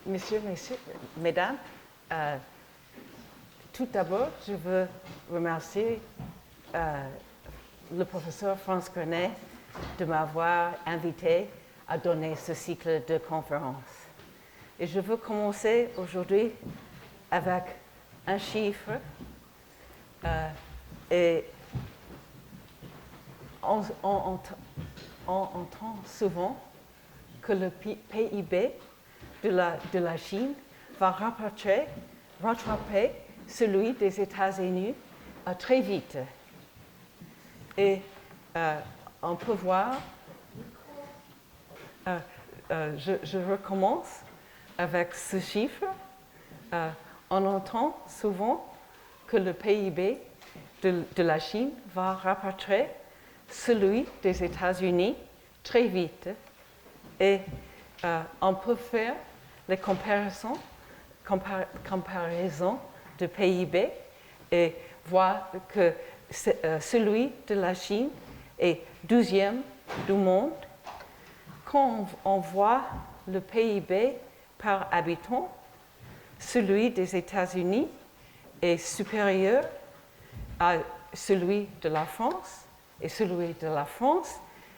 Messieurs, mesdames, tout d'abord, je veux remercier le professeur France Grenet de m'avoir invité à donner ce cycle de conférences. Et je veux commencer aujourd'hui avec un chiffre. Et on entend souvent que le PIB de la Chine va rattraper celui des États-Unis très vite. Et on peut voir, je recommence avec ce chiffre. On entend souvent que le PIB de la Chine va rattraper celui des États-Unis très vite. Et on peut faire les comparaisons de PIB et voir que celui de la Chine est 12e du monde. Quand on voit le PIB par habitant, celui des États-Unis est supérieur à celui de la France et celui de la France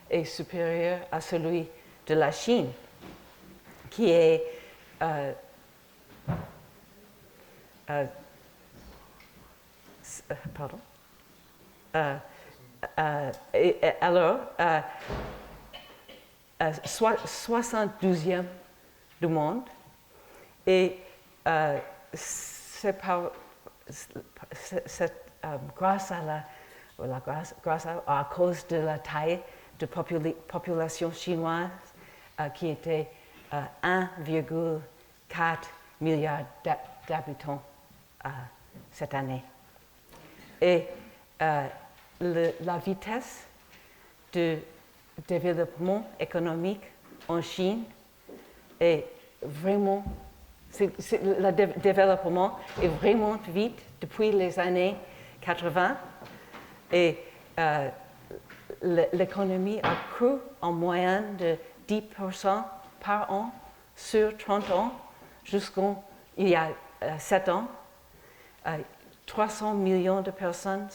est supérieur à celui de la Chine, qui est pardon. Alors, 72e du monde, et c'est grâce à cause de la taille de population chinoise qui était 1,4 milliard d'habitants cette année. Et la vitesse de développement économique en Chine est vraiment, le développement est vraiment vite depuis les années 80 et l'économie a cru en moyenne de 10% par an sur 30 ans jusqu'il y a 7 ans. 300 millions de personnes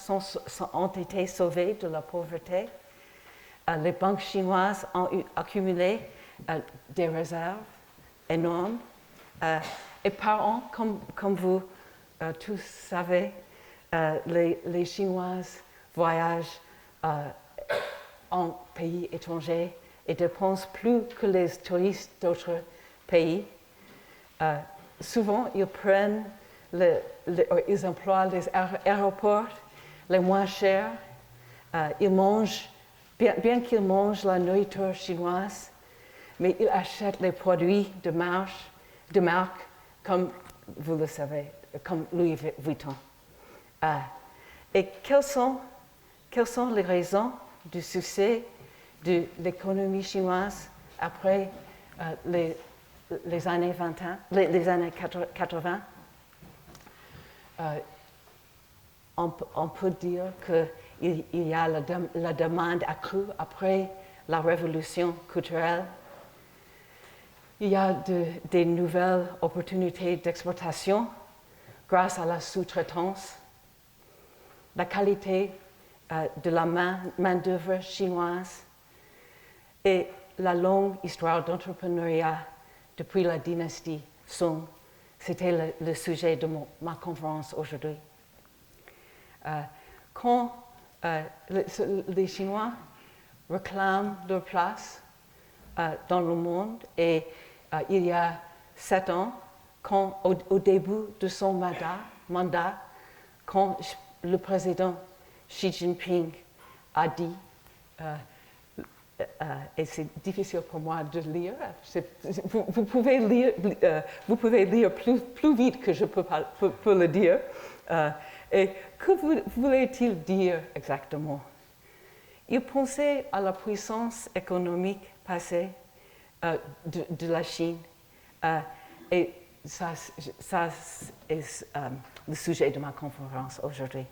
ont été sauvées de la pauvreté. Les banques chinoises ont accumulé des réserves énormes. Et par an, comme vous tous savez, les Chinoises voyagent en pays étrangers et dépensent plus que les touristes d'autres pays. Souvent, ils prennent ils emploient les aéroports les moins chers. Ils mangent, bien qu'ils mangent la nourriture chinoise, mais ils achètent les produits de marque, comme vous le savez, comme Louis Vuitton. Et quelles sont les raisons du succès de l'économie chinoise après les années 80? On peut dire qu'il y a la demande accrue après la révolution culturelle. Il y a des nouvelles opportunités d'exportation grâce à la sous-traitance. La qualité de la main-d'œuvre chinoise et la longue histoire d'entrepreneuriat depuis la dynastie Song. C'était le sujet de ma conférence aujourd'hui. Quand les Chinois réclament leur place dans le monde, et il y a 7 ans, au début de son mandat, quand le président Xi Jinping a dit, et c'est difficile pour moi de lire, vous pouvez lire plus vite que je peux le dire. Et que voulait-il dire exactement? Il pensait à la puissance économique passée de la Chine, et ça est le sujet de ma conférence aujourd'hui.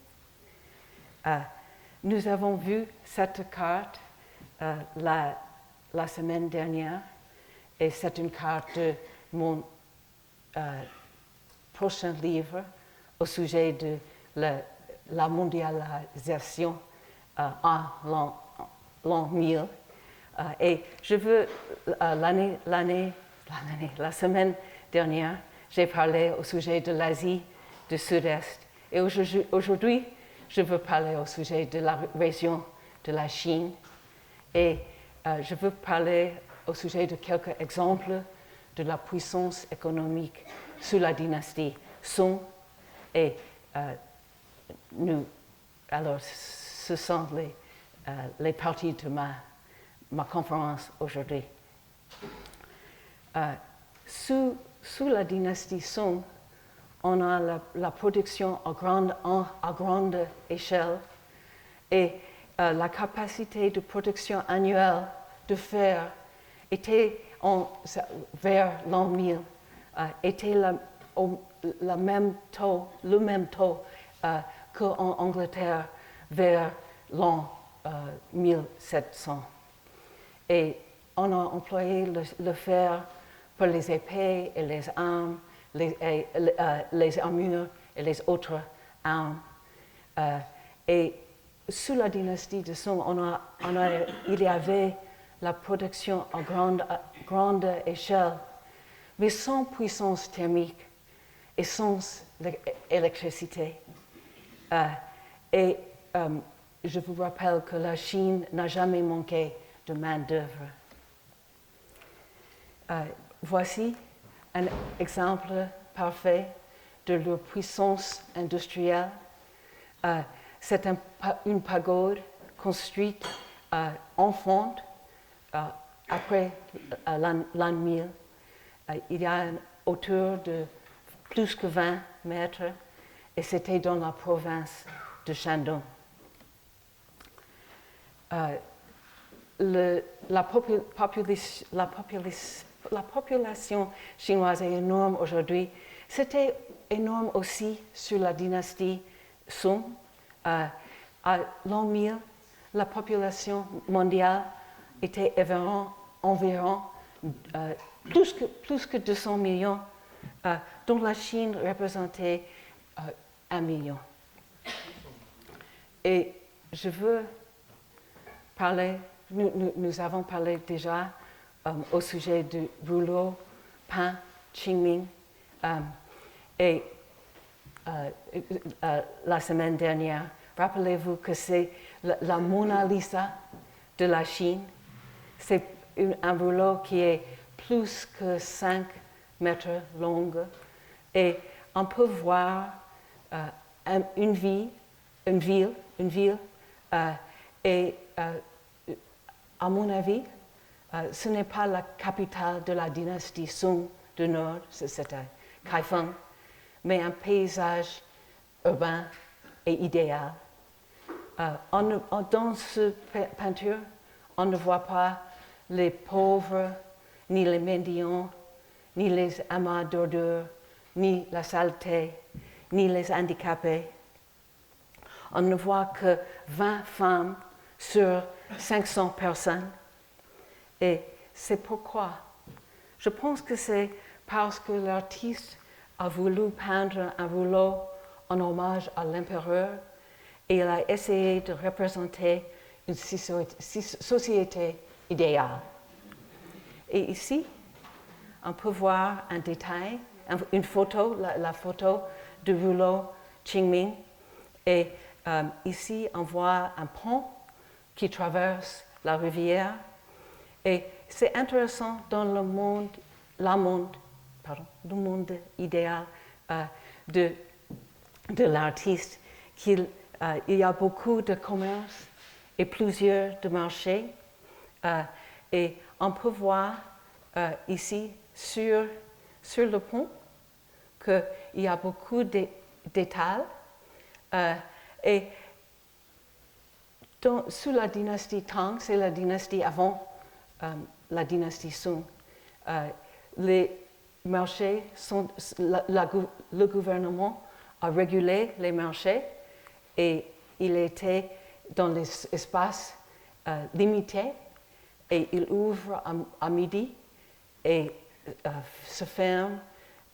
Nous avons vu cette carte la semaine dernière, et c'est une carte de mon prochain livre au sujet de la mondialisation en l'an 1000. Et je veux, la semaine dernière, j'ai parlé au sujet de l'Asie du Sud-Est. Et aujourd'hui, je veux parler au sujet de la région de la Chine. Et je veux parler au sujet de quelques exemples de la puissance économique sous la dynastie Song. Et alors, ce sont les parties de ma conférence aujourd'hui. Sous la dynastie Song, on a la production à grande échelle et la capacité de production annuelle de fer était vers l'an 1000 était le même taux qu'en Angleterre vers l'an 1700. Et on a employé le fer pour les épées et les armes, les armures et les autres armes. Et sous la dynastie de Song, il y avait la production à grande échelle, mais sans puissance thermique et sans électricité. Je vous rappelle que la Chine n'a jamais manqué de main-d'œuvre. Voici un exemple parfait de leur puissance industrielle. C'est une pagode construite en fonte après l'an 1000. Il y a une hauteur de plus que 20 mètres et c'était dans la province de Shandong. La population chinoise est énorme aujourd'hui. C'était énorme aussi sur la dynastie Song. À l'an 1000, la population mondiale était environ plus que 200 millions, dont la Chine représentait 1 million. Et je veux parler, nous avons parlé déjà au sujet du rouleau peint Qingming la semaine dernière. Rappelez-vous que c'est la Mona Lisa de la Chine. C'est un rouleau qui est plus que 5 mètres long et on peut voir une ville et à mon avis, ce n'est pas la capitale de la dynastie Song du Nord, c'est à Kaifeng, mais un paysage urbain et idéal. Dans cette peinture, on ne voit pas les pauvres, ni les mendiants, ni les amas d'ordures, ni la saleté, ni les handicapés. On ne voit que 20 femmes sur 500 personnes. Et c'est pourquoi. Je pense que c'est parce que l'artiste a voulu peindre un rouleau en hommage à l'empereur et il a essayé de représenter une société idéale. Et ici, on peut voir un détail, une photo, la photo du rouleau Qingming. Et ici, on voit un pont qui traverse la rivière. Et c'est intéressant dans le monde idéal de l'artiste qu'il y a beaucoup de commerce et plusieurs de marchés. Et on peut voir ici sur le pont qu'il y a beaucoup d'étals. Et sous la dynastie Tang, c'est la dynastie avant la dynastie Song, les marchés le gouvernement a régulé les marchés et il était dans les espaces limités et il ouvre à midi et se ferme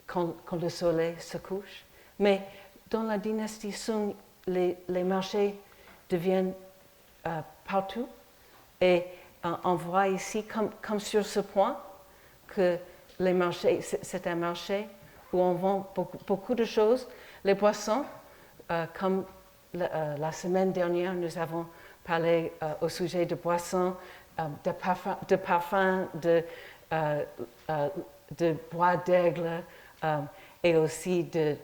quand le soleil se couche. Mais dans la dynastie Song, les marchés deviennent partout. Et on voit ici, comme sur ce point, que les marchés, c'est un marché où on vend beaucoup de choses. Les boissons, comme la semaine dernière, nous avons parlé au sujet de boissons, de parfums, de bois d'aigle et aussi de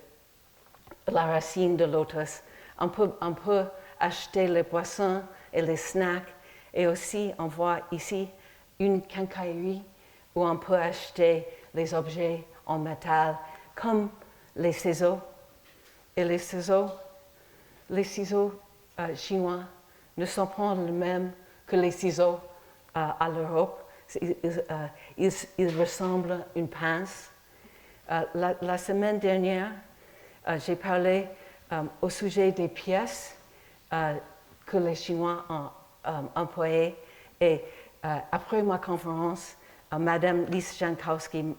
la racine de lotus. On peut acheter les boissons et les snacks, et aussi on voit ici une quincaillerie où on peut acheter les objets en métal comme les ciseaux. Et les ciseaux chinois ne sont pas les mêmes que les ciseaux à l'Europe. Ils ressemblent à une pince. La semaine dernière, j'ai parlé au sujet des pièces que les Chinois ont employées. Et après ma conférence, Madame Lise Jankowski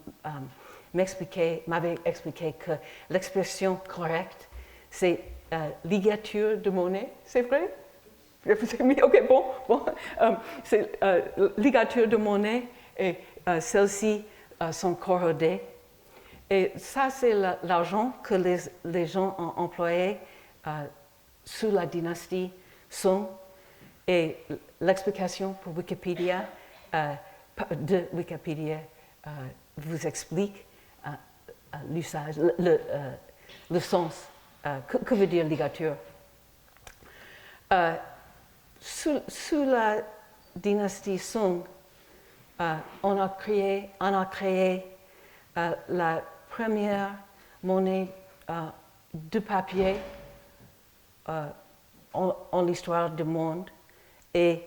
m'avait expliqué que l'expression correcte, c'est ligature de monnaie, c'est vrai? Ok, bon. C'est ligature de monnaie et celles-ci sont corrodées. Et ça, c'est l'argent que les gens ont employé sous la dynastie Song. Et l'explication pour Wikipédia, de Wikipédia vous explique l'usage, le sens, que veut dire ligature. Sous la dynastie Song, on a créé la première monnaie de papier en l'histoire du monde. Et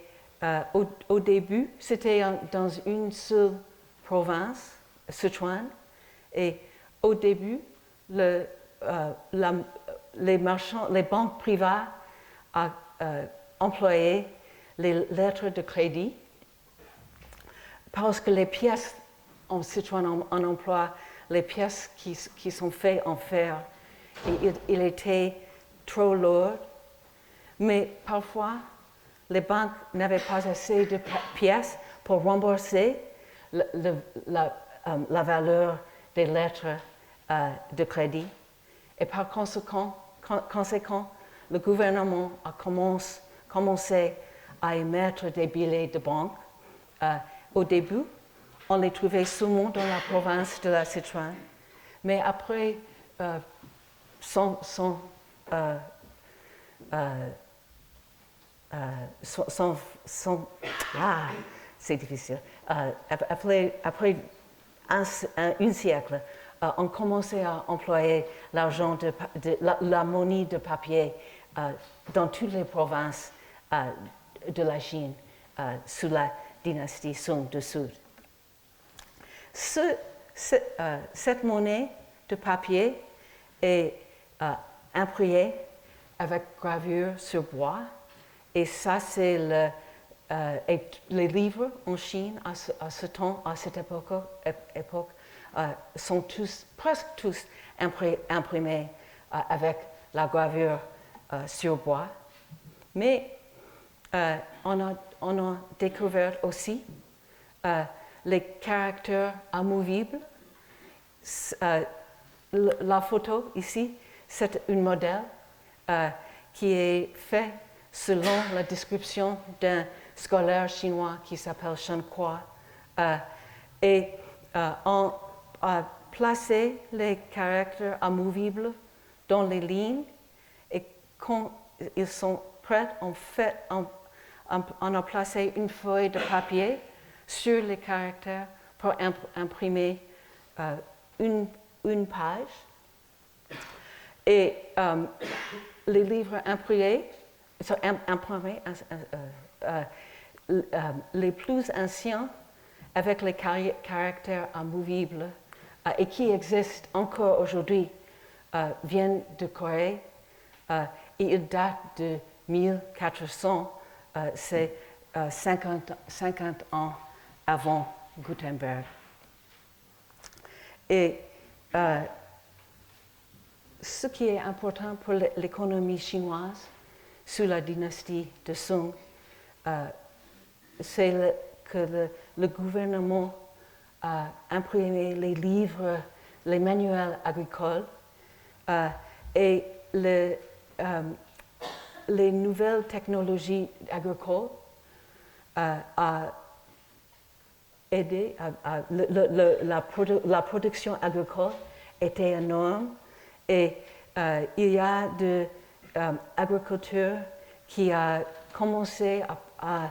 au début, c'était dans une seule province, Sichuan. Et au début, les banques privées ont employé les lettres de crédit parce que les pièces en Sichuan, on emploie les pièces qui sont faites en fer. Et il était trop lourd. Mais parfois, les banques n'avaient pas assez de pièces pour rembourser la valeur des lettres de crédit. Et par conséquent, le gouvernement a commencé à émettre des billets de banque. Au début, on les trouvait seulement dans la province de la Sichuan. Mais après, c'est difficile. Après un siècle, on commençait à employer l'argent la monnaie de papier dans toutes les provinces de la Chine sous la dynastie Song du Sud. Cette monnaie de papier est imprimée avec gravure sur bois. Et ça, c'est les livres en Chine à cette époque sont presque tous imprimés avec la gravure sur bois. Mais on a découvert aussi les caractères amovibles. La photo ici, c'est un modèle qui est fait selon la description d'un scolaire chinois qui s'appelle Shen Kuo. Et on a placé les caractères amovibles dans les lignes et quand ils sont prêts, on a placé une feuille de papier sur les caractères pour imprimer une page. Et les livres imprimés les plus anciens avec les caractères amovibles et qui existent encore aujourd'hui viennent de Corée et ils datent de 1400, c'est 50 ans avant Gutenberg. Et ce qui est important pour l'économie chinoise sous la dynastie de Song, c'est que le gouvernement a imprimé les livres, les manuels agricoles et les nouvelles technologies agricoles a aidé, la production agricole était énorme et il y a de agriculture qui a commencé à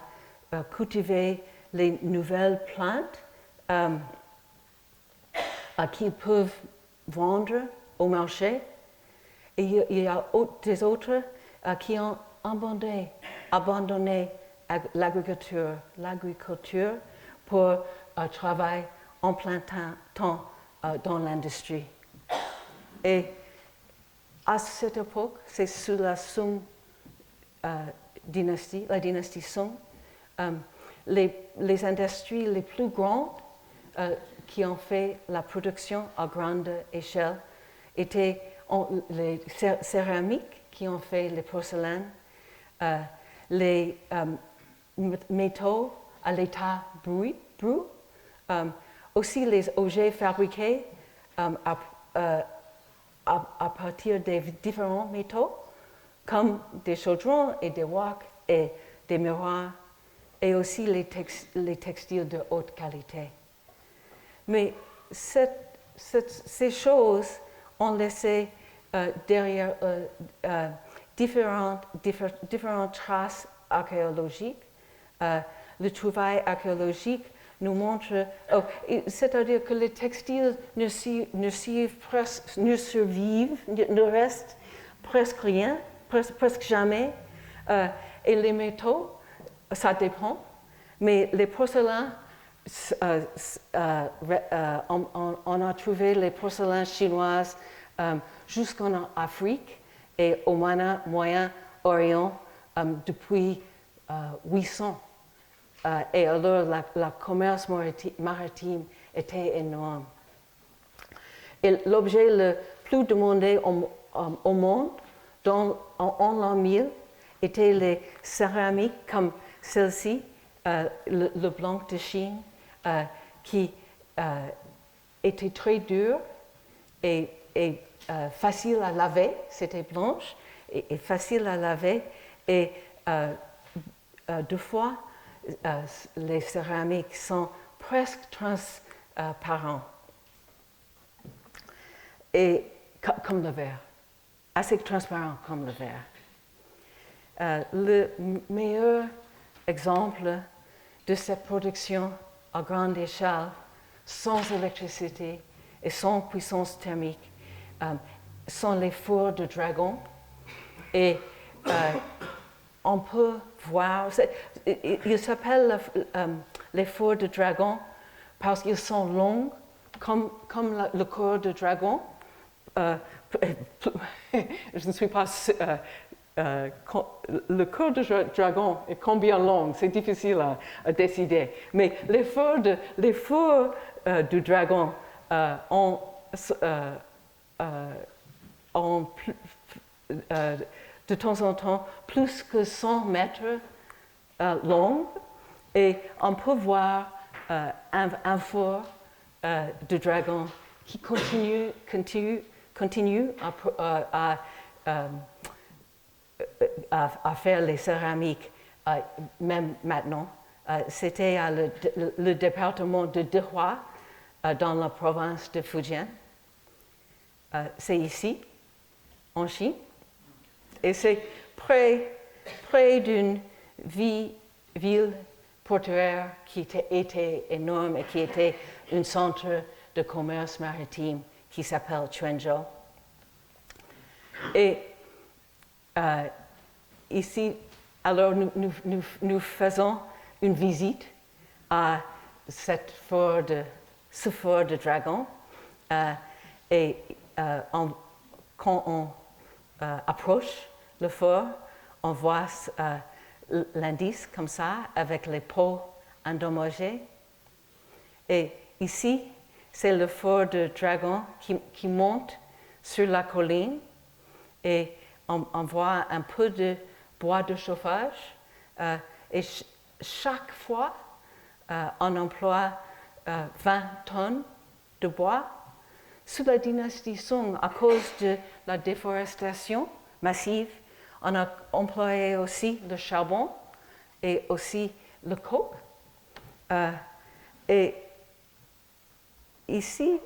cultiver les nouvelles plantes qu'ils peuvent vendre au marché. Et il y a des autres qui ont abandonné l'agriculture pour travailler en plein temps dans l'industrie. Et à cette époque, c'est sous la Song dynastie, la dynastie Song, les industries les plus grandes qui ont fait la production à grande échelle étaient les céramiques qui ont fait les porcelaines, les métaux à l'état brut, aussi les objets fabriqués à partir des différents métaux, comme des chaudrons et des wok et des miroirs, et aussi les textiles de haute qualité. Mais ces choses ont laissé derrière différentes traces archéologiques. Le travail archéologique nous montre, c'est-à-dire que les textiles ne survivent, ne restent presque rien, presque jamais, et les métaux, ça dépend, mais les porcelains, on a trouvé les porcelains chinoises jusqu'en Afrique et au Moyen-Orient depuis 800. Et alors, le commerce maritime était énorme. Et l'objet le plus demandé au monde en l'an 1000 était les céramiques comme celle-ci, le blanc de Chine, qui était très dur et facile à laver, c'était blanche et facile à laver, et deux fois, les céramiques sont presque transparents, et comme le verre, assez transparent comme le verre. Le meilleur exemple de cette production à grande échelle, sans électricité et sans puissance thermique, sont les fours de dragon. Et on peut voir, ils s'appellent les fours de dragon parce qu'ils sont longs, comme le corps de dragon. Je ne suis pas le corps de dragon est combien long, c'est difficile à décider. Mais les fours du dragon ont de temps en temps plus que 100 mètres long, et on peut voir un four de dragon qui continue à faire les céramiques même maintenant. C'était le département de Dehua dans la province de Fujian. C'est ici, en Chine. Et c'est près d'une ville portuaire qui était énorme et qui était un centre de commerce maritime qui s'appelle Quanzhou. Et ici, alors nous faisons une visite à ce fort de dragon. Et quand on approche le fort, on voit l'indice comme ça, avec les peaux endommagées. Et ici, c'est le fort de Dragon qui monte sur la colline et on voit un peu de bois de chauffage. Et chaque fois, on emploie 20 tonnes de bois. Sous la dynastie Song, à cause de la déforestation massive, on a employé aussi le charbon et aussi le coke. Et ici,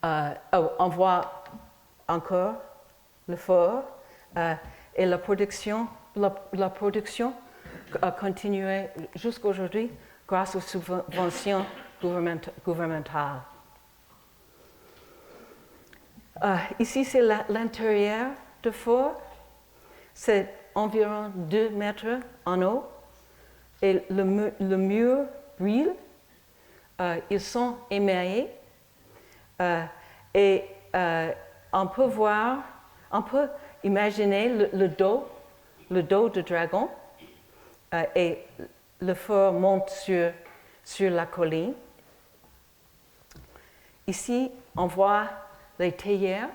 on voit encore le fort et la production a continué jusqu'à aujourd'hui grâce aux subventions gouvernementales. Ici, c'est l'intérieur du fort. C'est environ 2 mètres en haut. Et le mur brille. Ils sont émaillés. Et on peut imaginer le dos du dragon. Et le fort monte sur la colline. Ici, on voit les théières,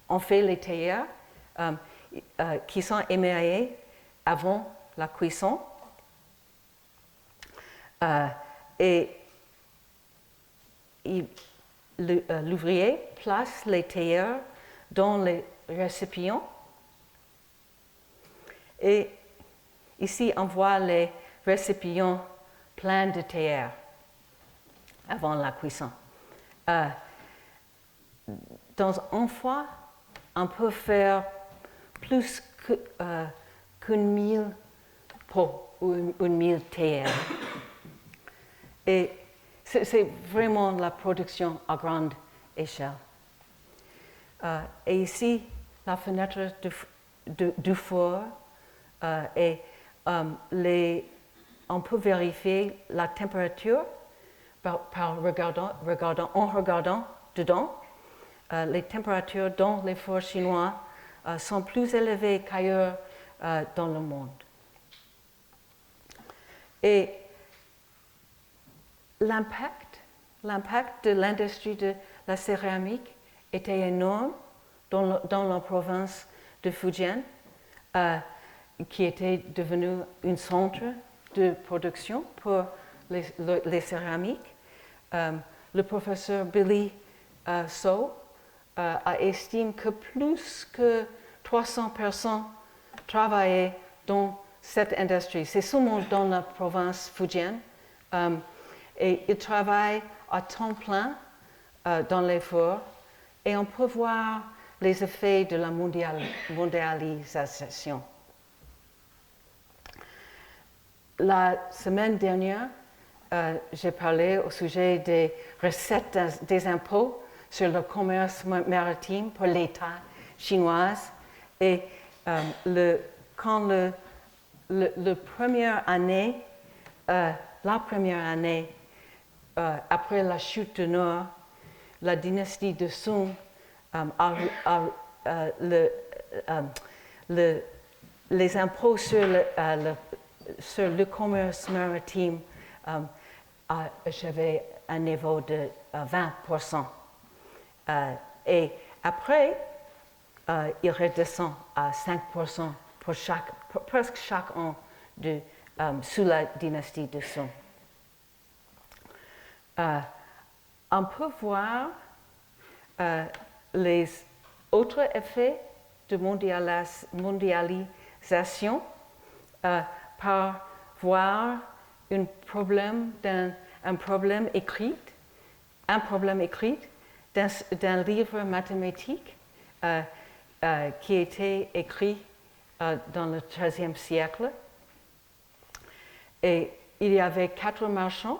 on fait les théières qui sont émaillées avant la cuisson. Et l'ouvrier place les théières dans les récipients. Et ici, on voit les récipients pleins de théières avant la cuisson. Dans un foie, on peut faire plus qu'une 1000 pots ou une 1000 théières. Et c'est vraiment la production à grande échelle. Et ici, la fenêtre du four et on peut vérifier la température en regardant dedans. Les températures dans les fours chinois sont plus élevées qu'ailleurs dans le monde. Et l'impact de l'industrie de la céramique était énorme dans la province de Fujian, qui était devenue un centre de production pour les céramiques. Le professeur Billy So estime que plus que 300 personnes travaillaient dans cette industrie. C'est seulement dans la province Fujian. Et ils travaillent à temps plein dans les fours. Et on peut voir les effets de la mondialisation. La semaine dernière, j'ai parlé au sujet des recettes des impôts sur le commerce maritime pour l'État chinois. Et quand la première année après la chute du Nord, la dynastie de Song, les impôts sur le commerce maritime a achevé un niveau de 20%. Et après, il redescend à 5% pour presque chaque an sous la dynastie de Song. On peut voir les autres effets de mondialisation par voir un problème écrit d'un livre mathématique qui a été écrit dans le XIIIe siècle. Et il y avait 4 marchands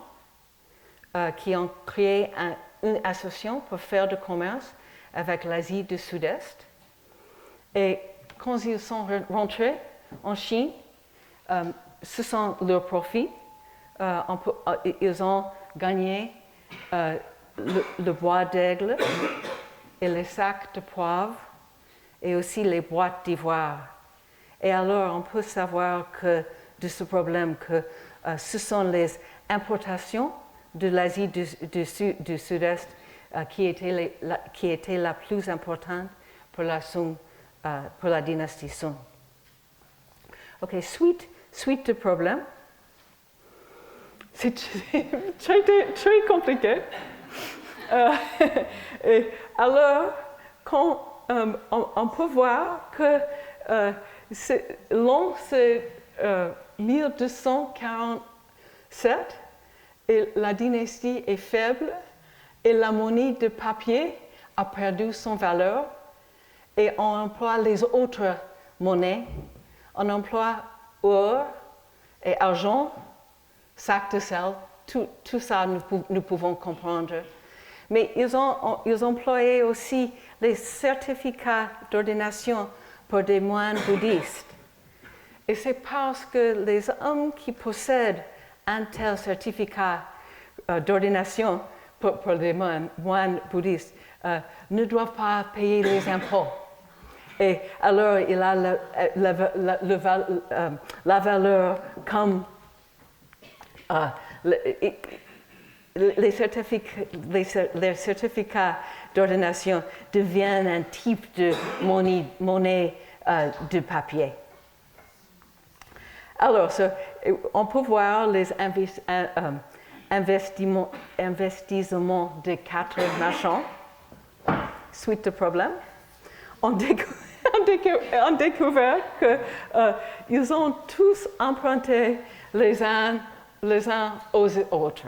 qui ont créé une association pour faire du commerce avec l'Asie du Sud-Est. Et quand ils sont rentrés en Chine, ce sont leurs profits. Ils ont gagné le bois d'aigle et les sacs de poivre et aussi les boîtes d'ivoire. Et alors, on peut savoir de ce problème que ce sont les importations de l'Asie du Sud-Est qui était la plus importante pour la dynastie Song. Ok, suite de problèmes. C'est très compliqué. Et alors, on peut voir que l'an c'est 1247 et la dynastie est faible et la monnaie de papier a perdu son valeur et on emploie les autres monnaies. On emploie or et argent, sac de sel, tout ça nous pouvons comprendre. Mais ils employaient aussi les certificats d'ordination pour des moines bouddhistes. Et c'est parce que les hommes qui possèdent un tel certificat d'ordination pour les moines bouddhistes ne doivent pas payer les impôts. Et alors, il a la valeur comme les certificats d'ordination deviennent un type de monnaie de papier. Alors, on peut voir les investissements de 4 marchands. Suite de problèmes. On découvert qu'ils ont tous emprunté les uns aux autres.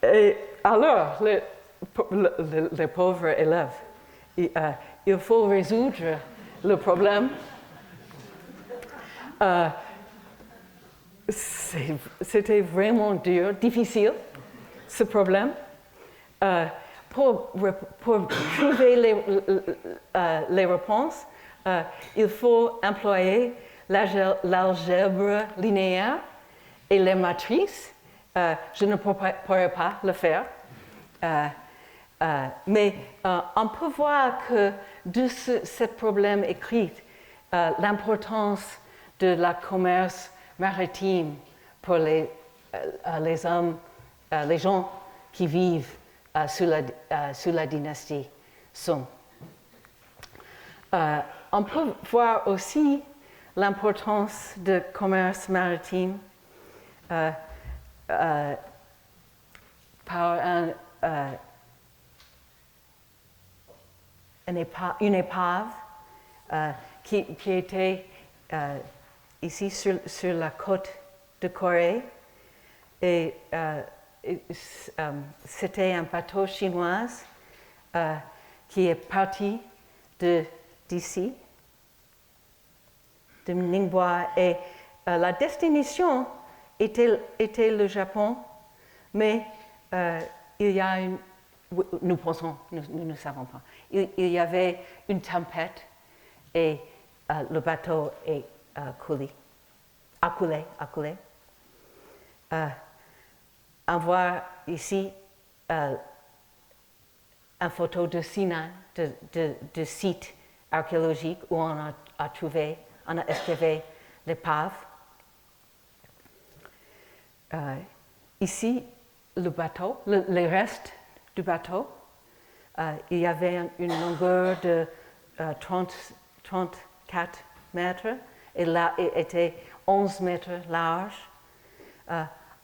Et alors, les pauvres élèves, il faut résoudre le problème. C'était vraiment dur, difficile, ce problème. Pour trouver les réponses, il faut employer l'algèbre linéaire et les matrices. Je ne pourrais pas le faire. Mais on peut voir que de ce problème écrit, l'importance de la commerce maritime pour les hommes, les gens qui vivent sous la dynastie Song. On peut voir aussi l'importance du commerce maritime par une épave qui était ici sur la côte de Corée. Et c'était un bateau chinois qui est parti d'ici, de Ningbo. Et la destination était le Japon, mais il y a nous pensons, nous ne savons pas, il y avait une tempête et le bateau est accoulé. On voit ici une photo de Sinan, de site archéologique où on a excavé l'épave. Ici, le bateau, les restes du bateau, il y avait une longueur de 34 mètres et là, il était 11 mètres large.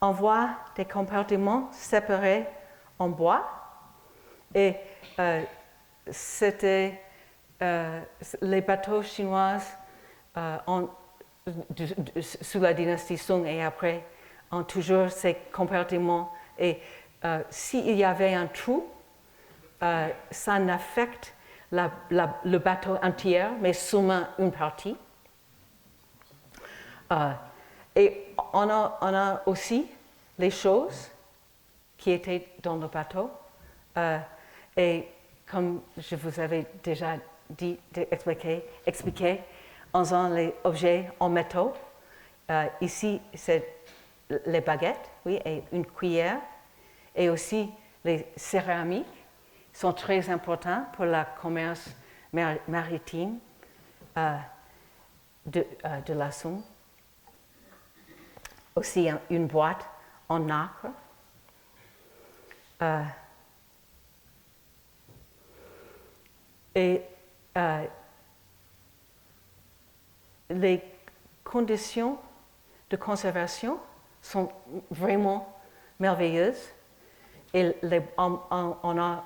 On voit des compartiments séparés en bois et c'était les bateaux chinois sous la dynastie Song et après ont toujours ces compartiments et s'il y avait un trou, ça n'affecte le bateau entier, mais seulement une partie. Et on a aussi les choses qui étaient dans le bateau. Et comme je vous avais déjà expliqué, on a les objets en métaux. Ici, c'est les baguettes, oui, et une cuillère. Et aussi, les céramiques sont très importants pour le commerce maritime de la Song. Aussi, une boîte en nacre. Et les conditions de conservation sont vraiment merveilleuses. Et on a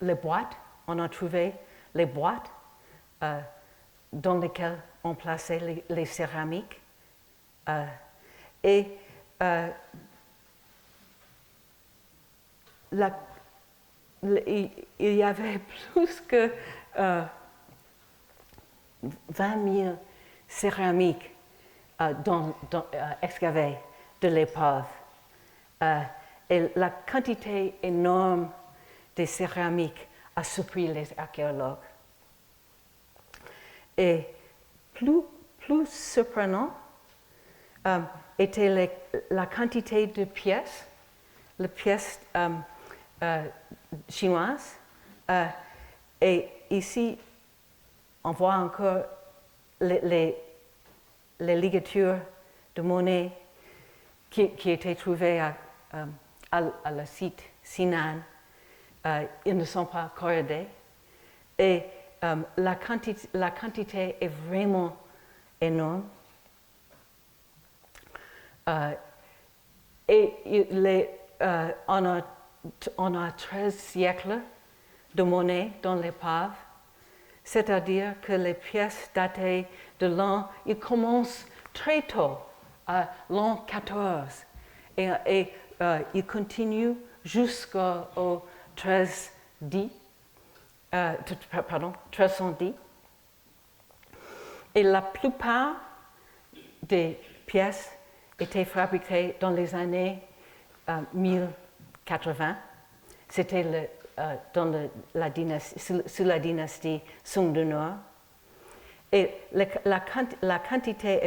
les boîtes, on a trouvé les boîtes dans lesquelles on plaçait les céramiques. Et il y avait plus que 20 000 céramiques excavées de l'épave. Et la quantité énorme de céramiques a surpris les archéologues. Et plus surprenant était la quantité de pièces, les pièces chinoises. Et ici, on voit encore les ligatures de monnaie qui étaient trouvées à le site Sinan. Ils ne sont pas corrodés. Et la quantité est vraiment énorme. On a 13 siècles de monnaie dans l'épave, c'est-à-dire que les pièces datées de l'an, ils commencent très tôt, à l'an 14, et ils continuent jusqu'au 1310. Et la plupart des pièces étaient fabriquées dans les années 1080. C'était sous la dynastie Song du Nord. Et la quantité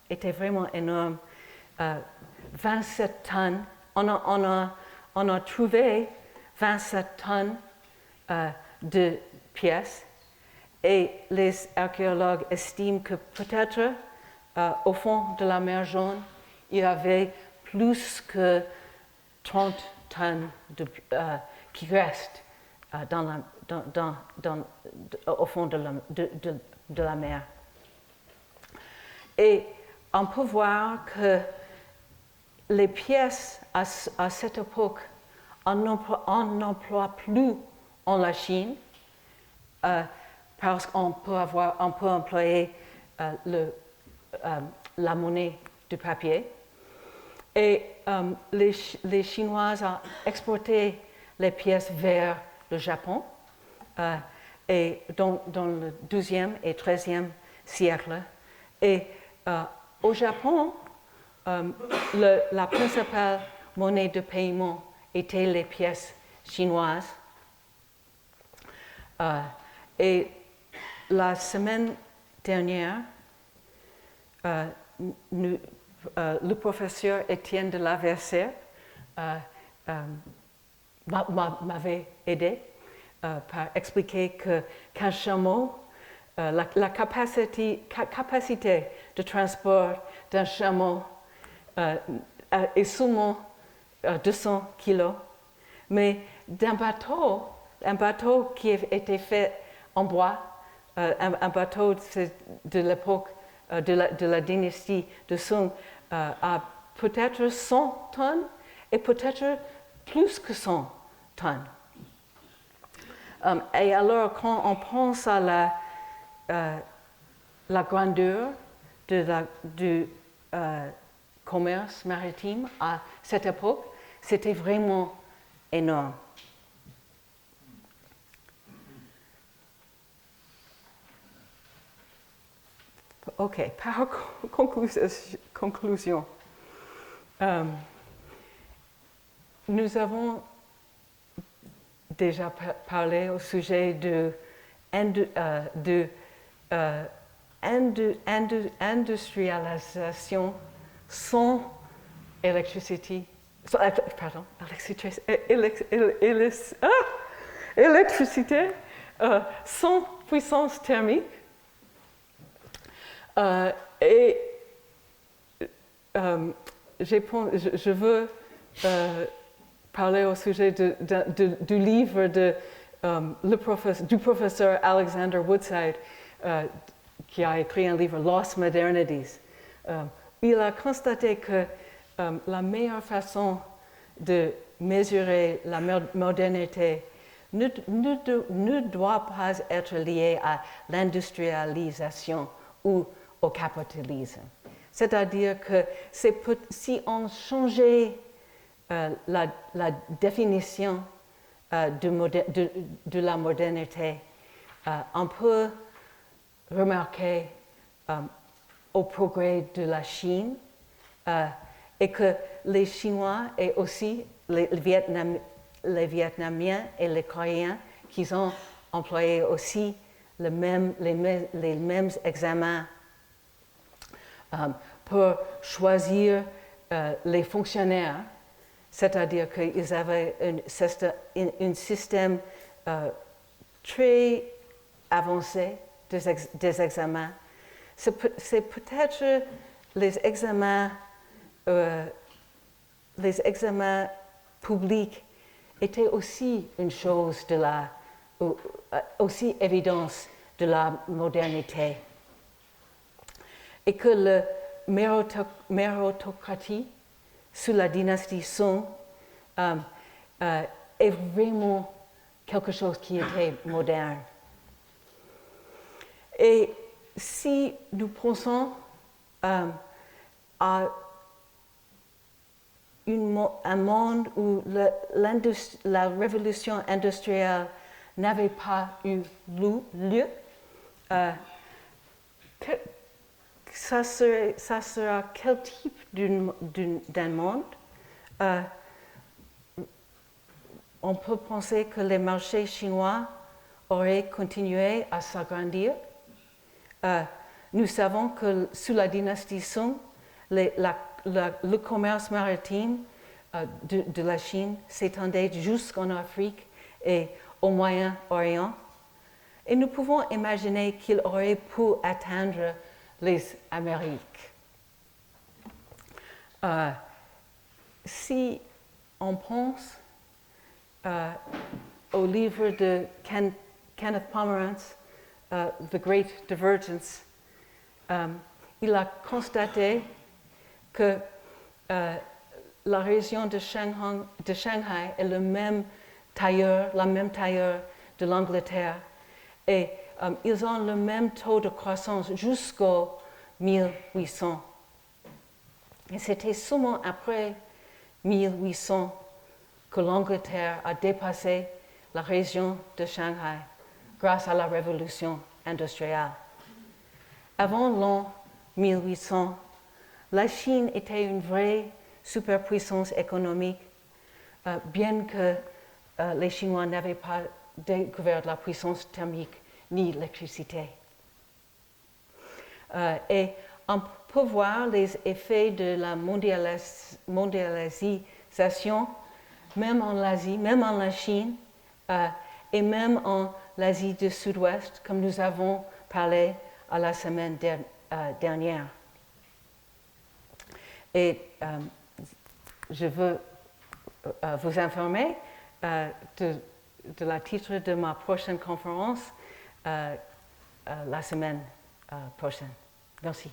était vraiment énorme. 27 tonnes. On a trouvé 27 tonnes de pièces. Et les archéologues estiment que peut-être au fond de la mer Jaune, il y avait plus que 30 tonnes qui restent au fond de la mer. Et on peut voir que les pièces à cette époque, on n'emploie plus en la Chine, parce qu'on peut employer la monnaie du papier. Et les Chinois ont exporté les pièces vers le Japon. Et dans le XIIe et XIIIe siècle. Et au Japon, la principale monnaie de paiement était les pièces chinoises. Et la semaine dernière, le professeur Étienne de la Versailles m'avait aidé par expliquer qu'un chameau, la capacité de transport d'un chameau est seulement 200 kilos, mais d'un bateau qui était fait en bois, un bateau de l'époque de la dynastie de Song a peut-être 100 tonnes et peut-être plus que 100 tonnes. Et alors, quand on pense à la grandeur du commerce maritime à cette époque, c'était vraiment énorme. OK, par conclusion, nous avons déjà parlé au sujet de industrialisation sans électricité, sans puissance thermique. Et je veux parler au sujet du livre du professeur Alexander Woodside, qui a écrit un livre, Lost Modernities. Il a constaté que la meilleure façon de mesurer la modernité ne doit pas être liée à l'industrialisation ou au capitalisme. C'est-à-dire que si on changeait la définition de la modernité, on peut remarquer au progrès de la Chine et que les Chinois et aussi les Vietnamiens et les Coréens qui ont employé aussi les mêmes examens pour choisir les fonctionnaires, c'est-à-dire qu'ils avaient un système très avancé des examens. C'est peut-être les examens publics étaient aussi une chose aussi évidence de la modernité. Et que la méritocratie sous la dynastie Song est vraiment quelque chose qui était moderne. Et si nous pensons à un monde où la révolution industrielle n'avait pas eu lieu, ça sera quel type d'un monde? On peut penser que les marchés chinois auraient continué à s'agrandir. Nous savons que sous la dynastie Song, le commerce maritime de la Chine s'étendait jusqu'en Afrique et au Moyen-Orient. Et nous pouvons imaginer qu'il aurait pu atteindre les Amériques. Si on pense au livre de Kenneth Pomeranz, The Great Divergence, il a constaté que la région de Shanghai est la même tailleur de l'Angleterre et ils ont le même taux de croissance jusqu'au 1800. Et c'était seulement après 1800 que l'Angleterre a dépassé la région de Shanghai grâce à la révolution industrielle. Avant l'an 1800, la Chine était une vraie superpuissance économique, bien que les Chinois n'avaient pas découvert la puissance thermique ni l'électricité. Et on peut voir les effets de la mondialisation, même en Asie, même en la Chine, et même en l'Asie du Sud-Ouest, comme nous avons parlé la semaine dernière. Et je veux vous informer de la titre de ma prochaine conférence la semaine prochaine. Merci.